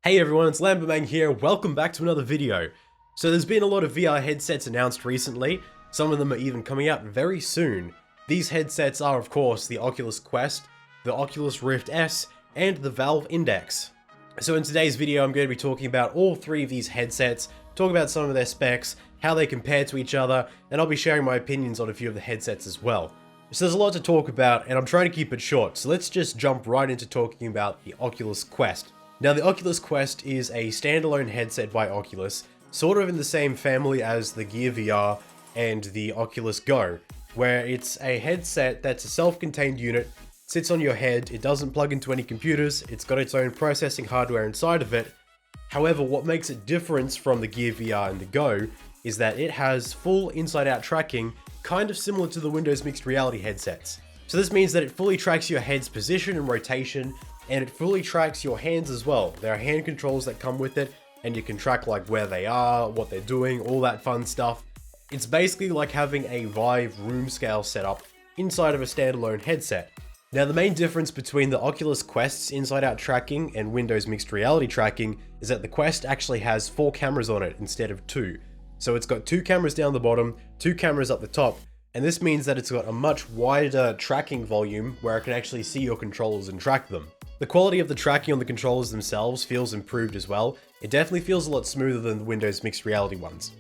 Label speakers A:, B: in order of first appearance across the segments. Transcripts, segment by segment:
A: Hey everyone, it's Lambermang here, welcome back to another video. So there's been a lot of VR headsets announced recently, some of them are even coming out very soon. These headsets are of course the Oculus Quest, the Oculus Rift S, and the Valve Index. So in today's video I'm going to be talking about all three of these headsets, talk about some of their specs, how they compare to each other, and I'll be sharing my opinions on a few of the headsets as well. So there's a lot to talk about and I'm trying to keep it short, so let's just jump right into talking about the Oculus Quest. Now the Oculus Quest is a standalone headset by Oculus, sort of in the same family as the Gear VR and the Oculus Go, where it's a headset that's a self-contained unit, sits on your head, it doesn't plug into any computers, it's got its own processing hardware inside of it. However, what makes it different from the Gear VR and the Go is that it has full inside-out tracking, kind of similar to the Windows mixed reality headsets. So this means that it fully tracks your head's position and rotation, and it fully tracks your hands as well. There are hand controls that come with it, and you can track like where they are, what they're doing, all that fun stuff. It's basically like having a Vive room scale setup inside of a standalone headset. Now the main difference between the Oculus Quest's inside-out tracking and Windows mixed reality tracking is that the Quest actually has 4 cameras on it instead of 2. So it's got 2 cameras down the bottom, 2 cameras up the top, and this means that it's got a much wider tracking volume where it can actually see your controllers and track them. The quality of the tracking on the controllers themselves feels improved as well. It definitely feels a lot smoother than the Windows mixed reality ones.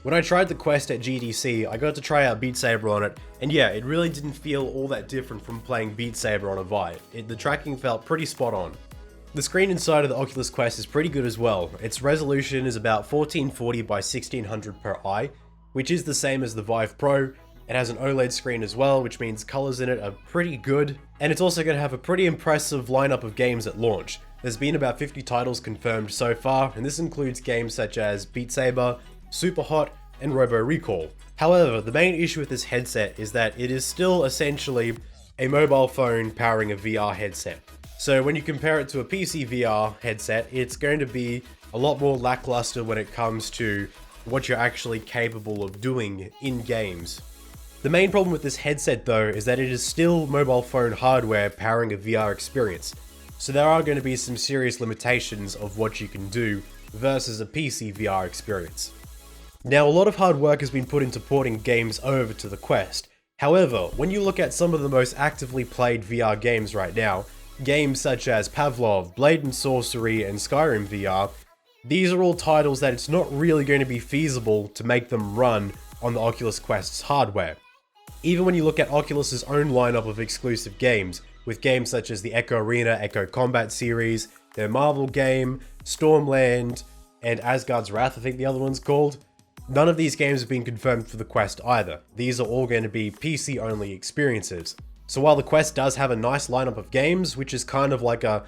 A: When I tried the Quest at GDC, I got to try out Beat Saber on it, and yeah, it really didn't feel all that different from playing Beat Saber on a Vive. The tracking felt pretty spot on. The screen inside of the Oculus Quest is pretty good as well. Its resolution is about 1440 by 1600 per eye, which is the same as the Vive Pro. It has an OLED screen as well, which means colors in it are pretty good, and it's also going to have a pretty impressive lineup of games at launch. There's been about 50 titles confirmed so far, and this includes games such as Beat Saber, Super Hot, and Robo Recall. However, the main issue with this headset is that it is still essentially a mobile phone powering a VR headset. So when you compare it to a PC VR headset, it's going to be a lot more lackluster when it comes to what you're actually capable of doing in games. The main problem with this headset though is that it is still mobile phone hardware powering a VR experience, so there are going to be some serious limitations of what you can do versus a PC VR experience. Now a lot of hard work has been put into porting games over to the Quest. However, when you look at some of the most actively played VR games right now, games such as Pavlov, Blade and Sorcery, and Skyrim VR, these are all titles that it's not really going to be feasible to make them run on the Oculus Quest's hardware. Even when you look at Oculus's own lineup of exclusive games, with games such as the Echo Arena, Echo Combat series, their Marvel game, Stormland, and Asgard's Wrath I think the other one's called, none of these games have been confirmed for the Quest either. These are all going to be PC only experiences. So while the Quest does have a nice lineup of games, which is kind of like a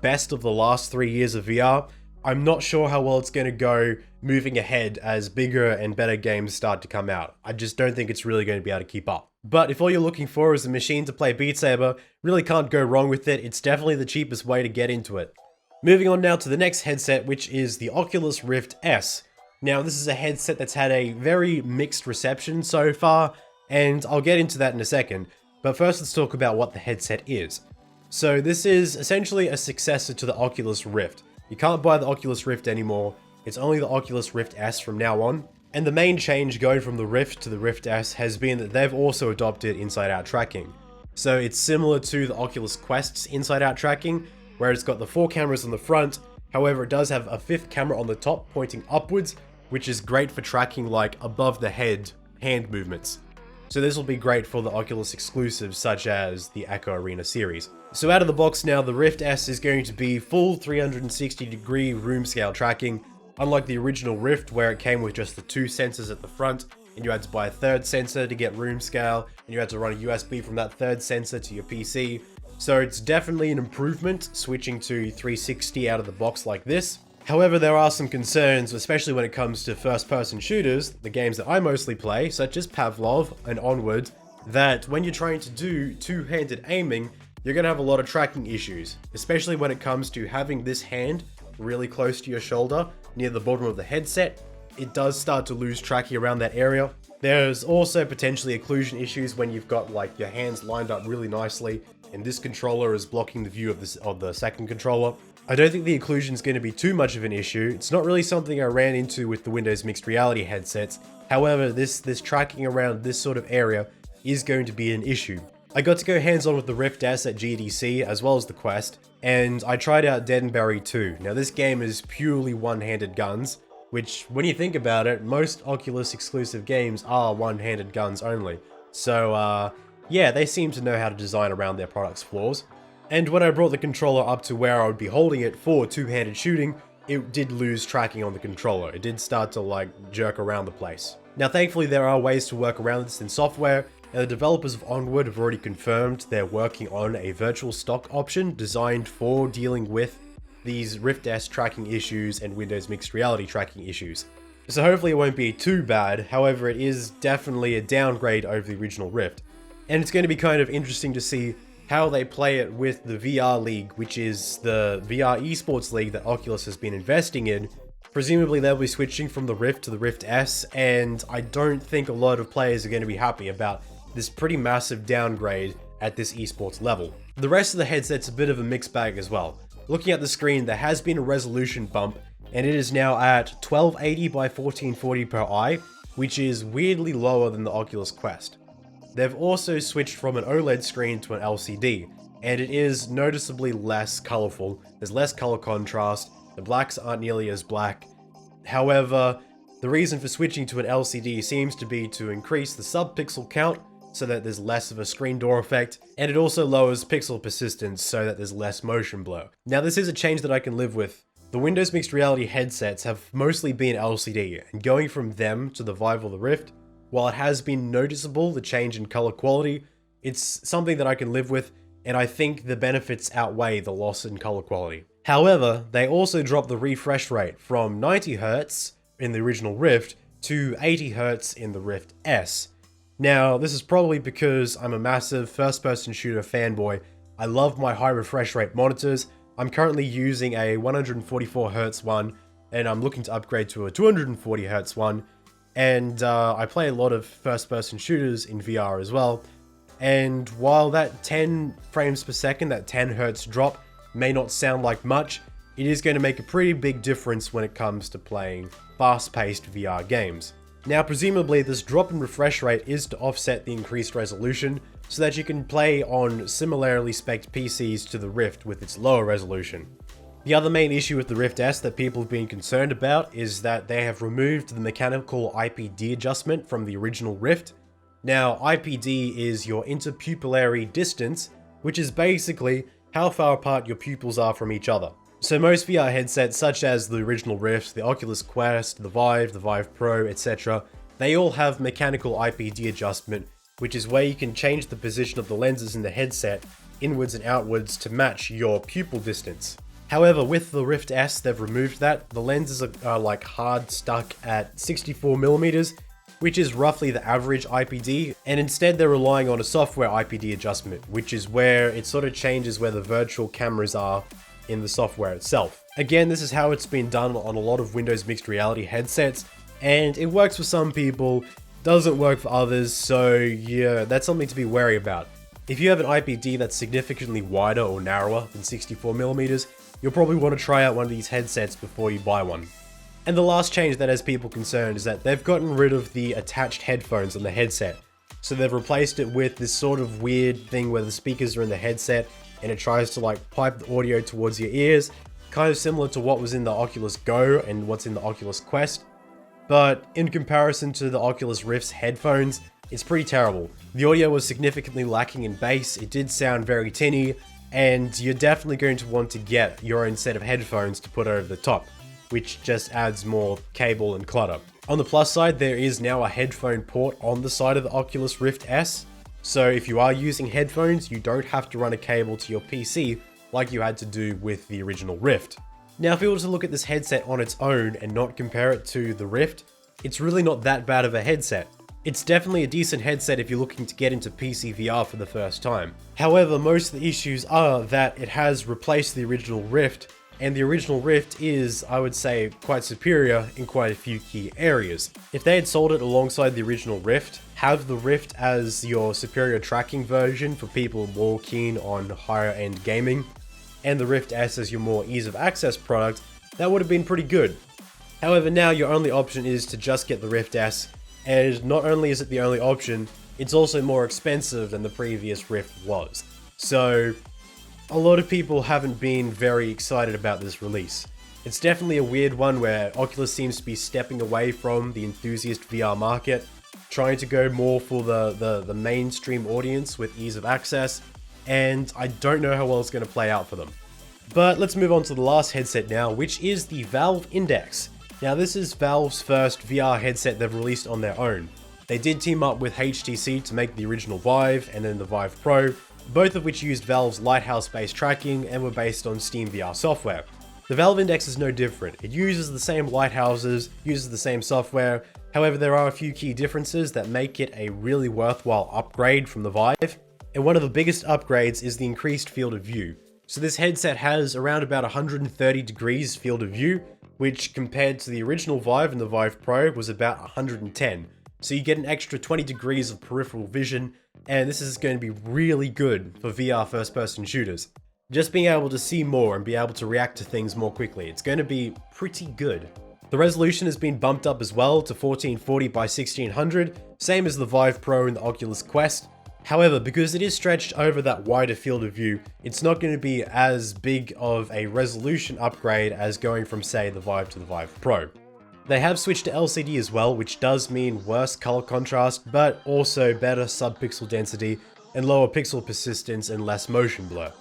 A: best of the last 3 years of VR, I'm not sure how well it's going to go moving ahead as bigger and better games start to come out. I just don't think it's really going to be able to keep up. But if all you're looking for is a machine to play Beat Saber, really can't go wrong with it. It's definitely the cheapest way to get into it. Moving on now to the next headset, which is the Oculus Rift S. Now this is a headset that's had a very mixed reception so far, and I'll get into that in a second. But first let's talk about what the headset is. So this is essentially a successor to the Oculus Rift. You can't buy the Oculus Rift anymore, it's only the Oculus Rift S from now on. And the main change going from the Rift to the Rift S has been that they've also adopted inside-out tracking. So it's similar to the Oculus Quest's inside-out tracking, where it's got the 4 cameras on the front, however it does have a 5th camera on the top pointing upwards, which is great for tracking like above the head hand movements. So this will be great for the Oculus exclusives such as the Echo Arena series. So out of the box now, the Rift S is going to be full 360-degree room scale tracking, unlike the original Rift where it came with just the 2 sensors at the front, and you had to buy a 3rd sensor to get room scale, and you had to run a USB from that 3rd sensor to your PC. So it's definitely an improvement switching to 360 out of the box like this. However, there are some concerns, especially when it comes to first-person shooters, the games that I mostly play, such as Pavlov and Onward, that when you're trying to do two-handed aiming, you're going to have a lot of tracking issues, especially when it comes to having this hand really close to your shoulder, near the bottom of the headset. It does start to lose tracking around that area. There's also potentially occlusion issues when you've got like your hands lined up really nicely, and this controller is blocking the view of the second controller. I don't think the occlusion is going to be too much of an issue. It's not really something I ran into with the Windows mixed reality headsets. However, this tracking around this sort of area is going to be an issue. I got to go hands-on with the Rift S at GDC as well as the Quest, and I tried out Dead and Buried 2. Now this game is purely one-handed guns, which when you think about it, most Oculus exclusive games are one-handed guns only. So yeah, they seem to know how to design around their product's flaws. And when I brought the controller up to where I would be holding it for two-handed shooting, it did lose tracking on the controller. It did start to like jerk around the place. Now thankfully there are ways to work around this in software, and the developers of Onward have already confirmed they're working on a virtual stock option designed for dealing with these Rift S tracking issues and Windows mixed reality tracking issues. So hopefully it won't be too bad, however it is definitely a downgrade over the original Rift. And it's going to be kind of interesting to see how they play it with the VR League, which is the VR esports league that Oculus has been investing in. Presumably they'll be switching from the Rift to the Rift S, and I don't think a lot of players are going to be happy about this pretty massive downgrade at this esports level. The rest of the headset's a bit of a mixed bag as well. Looking at the screen, there has been a resolution bump, and it is now at 1280 by 1440 per eye, which is weirdly lower than the Oculus Quest. They've also switched from an OLED screen to an LCD, and it is noticeably less colorful. There's less color contrast, the blacks aren't nearly as black. However, the reason for switching to an LCD seems to be to increase the sub-pixel count so that there's less of a screen door effect, and it also lowers pixel persistence so that there's less motion blur. Now this is a change that I can live with. The Windows mixed reality headsets have mostly been LCD, and going from them to the Vive or the Rift, while it has been noticeable, the change in color quality, it's something that I can live with, and I think the benefits outweigh the loss in color quality. However, they also dropped the refresh rate from 90Hz in the original Rift to 80Hz in the Rift S. Now, this is probably because I'm a massive first-person shooter fanboy. I love my high refresh rate monitors. I'm currently using a 144Hz one, and I'm looking to upgrade to a 240Hz one. And I play a lot of first-person shooters in VR as well. And while that 10 frames per second, that 10 Hz drop may not sound like much, it is going to make a pretty big difference when it comes to playing fast-paced VR games. Now, presumably this drop in refresh rate is to offset the increased resolution so that you can play on similarly spec'd PCs to the Rift with its lower resolution. The other main issue with the Rift S that people have been concerned about is that they have removed the mechanical IPD adjustment from the original Rift. Now, IPD is your interpupillary distance, which is basically how far apart your pupils are from each other. So most VR headsets, such as the original Rift, the Oculus Quest, the Vive Pro, etc., they all have mechanical IPD adjustment, which is where you can change the position of the lenses in the headset inwards and outwards to match your pupil distance. However, with the Rift S, they've removed that. The lenses are like hard stuck at 64mm, which is roughly the average IPD, and instead they're relying on a software IPD adjustment, which is where it sort of changes where the virtual cameras are in the software itself. Again, this is how it's been done on a lot of Windows mixed reality headsets, and it works for some people, doesn't work for others, so yeah, that's something to be wary about. If you have an IPD that's significantly wider or narrower than 64mm, you'll probably want to try out one of these headsets before you buy one. And the last change that has people concerned is that they've gotten rid of the attached headphones on the headset. So they've replaced it with this sort of weird thing where the speakers are in the headset and it tries to like pipe the audio towards your ears, kind of similar to what was in the Oculus Go and what's in the Oculus Quest. But in comparison to the Oculus Rift's headphones, it's pretty terrible. The audio was significantly lacking in bass, it did sound very tinny, and you're definitely going to want to get your own set of headphones to put over the top, which just adds more cable and clutter. On the plus side, there is now a headphone port on the side of the Oculus Rift S, so if you are using headphones, you don't have to run a cable to your PC like you had to do with the original Rift. Now, if we were to look at this headset on its own and not compare it to the Rift, it's really not that bad of a headset. It's definitely a decent headset if you're looking to get into PC VR for the first time. However, most of the issues are that it has replaced the original Rift, and the original Rift is, I would say, quite superior in quite a few key areas. If they had sold it alongside the original Rift, have the Rift as your superior tracking version for people more keen on higher end gaming, and the Rift S as your more ease of access product, that would have been pretty good. However, now your only option is to just get the Rift S, and not only is it the only option, it's also more expensive than the previous Rift was. So, a lot of people haven't been very excited about this release. It's definitely a weird one where Oculus seems to be stepping away from the enthusiast VR market, trying to go more for the mainstream audience with ease of access, and I don't know how well it's going to play out for them. But let's move on to the last headset now, which is the Valve Index. Now this is Valve's first VR headset they've released on their own. They did team up with HTC to make the original Vive and then the Vive Pro, both of which used Valve's Lighthouse-based tracking and were based on Steam VR software. The Valve Index is no different. It uses the same lighthouses, uses the same software, however there are a few key differences that make it a really worthwhile upgrade from the Vive, and one of the biggest upgrades is the increased field of view. So this headset has around about 130 degrees field of view, which compared to the original Vive and the Vive Pro was about 110. So you get an extra 20 degrees of peripheral vision, and this is going to be really good for VR first-person shooters. Just being able to see more and be able to react to things more quickly, it's going to be pretty good. The resolution has been bumped up as well to 1440 by 1600, same as the Vive Pro and the Oculus Quest. However, because it is stretched over that wider field of view, it's not going to be as big of a resolution upgrade as going from, say, the Vive to the Vive Pro. They have switched to LCD as well, which does mean worse color contrast, but also better sub-pixel density and lower pixel persistence and less motion blur.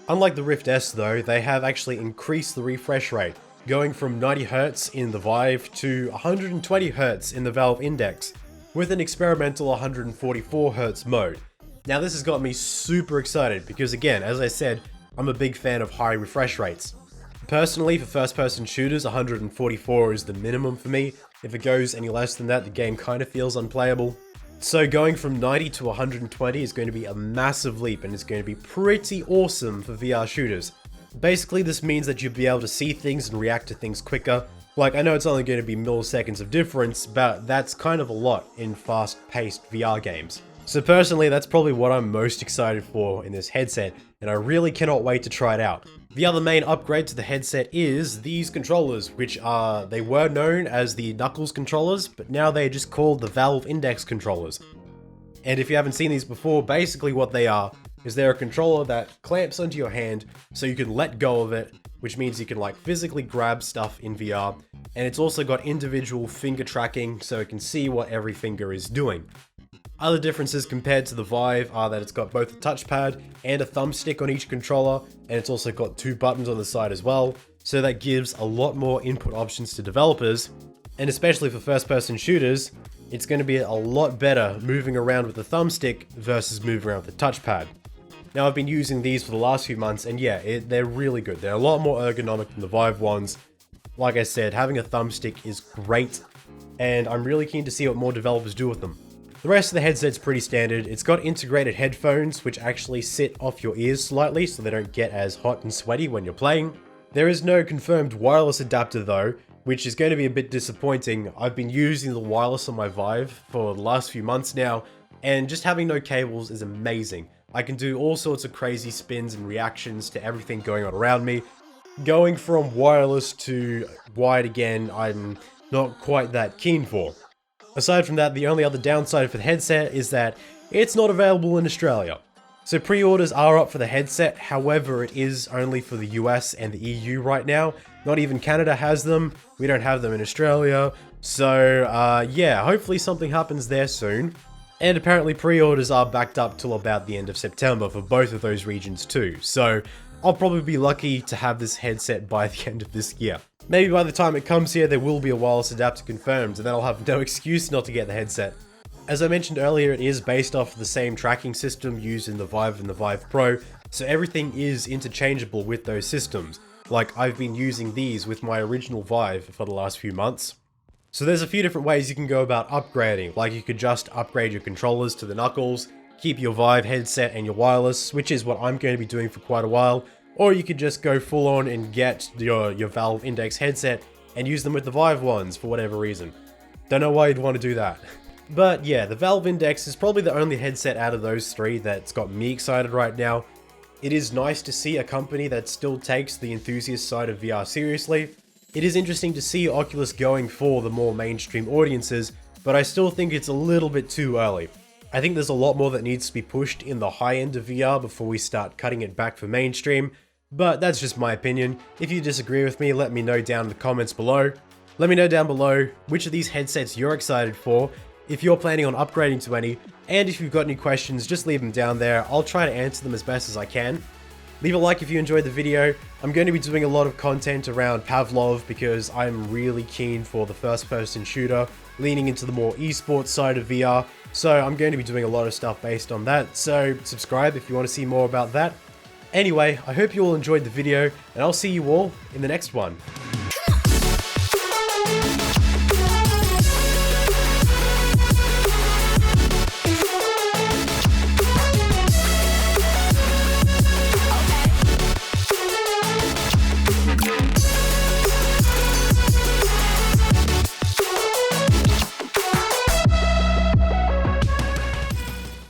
A: Unlike the Rift S though, they have actually increased the refresh rate, going from 90Hz in the Vive to 120Hz in the Valve Index, with an experimental 144Hz mode. Now this has got me super excited because again, as I said, I'm a big fan of high refresh rates. Personally, for first-person shooters, 144 is the minimum for me. If it goes any less than that, the game kind of feels unplayable. So going from 90 to 120 is going to be a massive leap and it's going to be pretty awesome for VR shooters. Basically, this means that you'll be able to see things and react to things quicker. Like, I know it's only going to be milliseconds of difference, but that's kind of a lot in fast-paced VR games. So personally, that's probably what I'm most excited for in this headset, and I really cannot wait to try it out. The other main upgrade to the headset is these controllers, which they were known as the Knuckles controllers, but now they're just called the Valve Index controllers. And if you haven't seen these before, basically what they are is they're a controller that clamps onto your hand so you can let go of it, which means you can like physically grab stuff in VR, and it's also got individual finger tracking so it can see what every finger is doing. Other differences compared to the Vive are that it's got both a touchpad and a thumbstick on each controller, and it's also got 2 buttons on the side as well, so that gives a lot more input options to developers, and especially for first-person shooters, it's going to be a lot better moving around with the thumbstick versus moving around with the touchpad. Now I've been using these for the last few months, and yeah, they're really good. They're a lot more ergonomic than the Vive ones. Like I said, having a thumbstick is great, and I'm really keen to see what more developers do with them. The rest of the headset's pretty standard. It's got integrated headphones, which actually sit off your ears slightly so they don't get as hot and sweaty when you're playing. There is no confirmed wireless adapter though, which is going to be a bit disappointing. I've been using the wireless on my Vive for the last few months now, and just having no cables is amazing. I can do all sorts of crazy spins and reactions to everything going on around me. Going from wireless to wired again, I'm not quite that keen for. Aside from that, the only other downside for the headset is that it's not available in Australia. So pre-orders are up for the headset, however it is only for the US and the EU right now. Not even Canada has them, we don't have them in Australia. So yeah, hopefully something happens there soon. And apparently pre-orders are backed up till about the end of September for both of those regions too. So I'll probably be lucky to have this headset by the end of this year. Maybe by the time it comes here, there will be a wireless adapter confirmed, and then I'll have no excuse not to get the headset. As I mentioned earlier, it is based off the same tracking system used in the Vive and the Vive Pro, so everything is interchangeable with those systems. Like, I've been using these with my original Vive for the last few months. So there's a few different ways you can go about upgrading, like you could just upgrade your controllers to the Knuckles, keep your Vive headset and your wireless, which is what I'm going to be doing for quite a while, or you could just go full on and get your Valve Index headset and use them with the Vive ones for whatever reason. Don't know why you'd want to do that. But yeah, the Valve Index is probably the only headset out of those three that's got me excited right now. It is nice to see a company that still takes the enthusiast side of VR seriously. It is interesting to see Oculus going for the more mainstream audiences, but I still think it's a little bit too early. I think there's a lot more that needs to be pushed in the high end of VR before we start cutting it back for mainstream, but that's just my opinion. If you disagree with me, let me know down in the comments below. Let me know down below which of these headsets you're excited for, if you're planning on upgrading to any, and if you've got any questions, just leave them down there. I'll try to answer them as best as I can. Leave a like if you enjoyed the video. I'm going to be doing a lot of content around Pavlov because I'm really keen for the first-person shooter, leaning into the more esports side of VR, so I'm going to be doing a lot of stuff based on that, so subscribe if you want to see more about that. Anyway, I hope you all enjoyed the video, and I'll see you all in the next one.